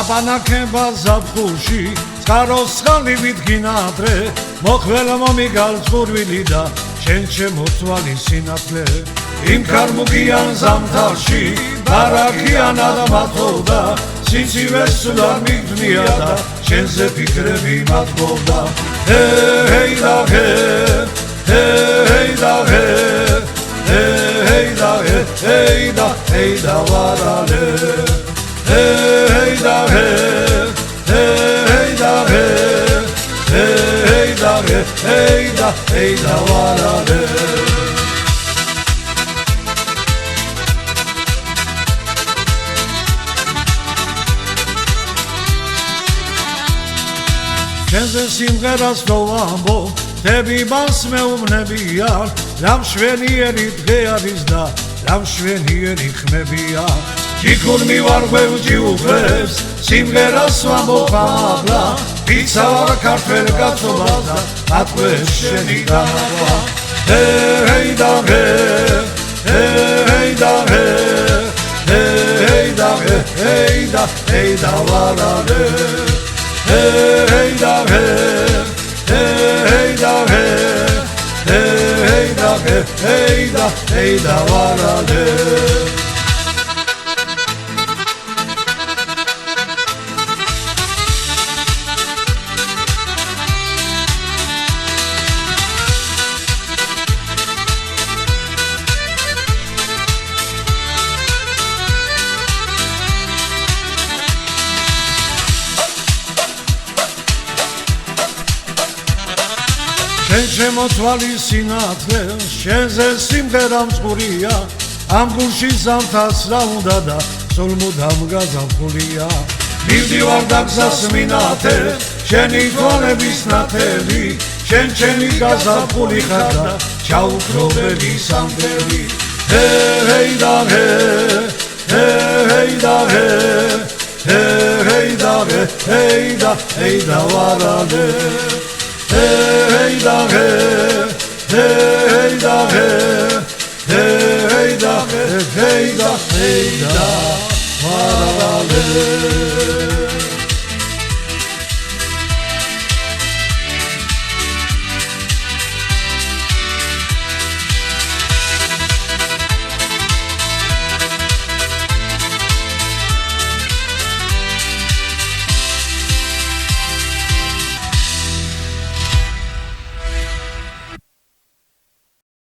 აბანაკება ზაფხულში წყაროს წყალივით გინადრე მოხველა მომიგალ წყურვილი და შენ შემოწვალი სინათლე იმ ქარმუგიან ზამთარში ბარაქიანა და მათოვდა სიცივეს სულარ მიგდნია და შენზე ფიქრები მათბობდა ჰეი და ჰეი და ჰეი და ჰეი და ვარალე ჰეი და ჰეი და ჰეი და ვარალე შენზე სიმღერას რო ვამბობ დები მას მეუბნებიან რა მშვენიერი დღე არის და რა მშვენიერი ხმებია ჯიქურ მივარღვევ ჯიუღებს სიმღერას ვამბობ აბლა ვიცა ვარ ქართველ კაცობად და ატყვეს შენი განაგვა ჰეი და ჰეი და ჰეი და ვარალე Hey da hey da varale შენ შემოწვალი სინათლე შენზე სიმღერა მწყურია ამ გულში ზამთარს რა უნდა და სულ მუდამ გაზაფხულია მივდივარ და გზას მინათე შენი თვალების ნათელი შენ ჩემი გაზაფხული ხარ და ჩაუქრობელი სამდელი ჰეი და ჰეი და ჰეი და ვარალე Hey da varale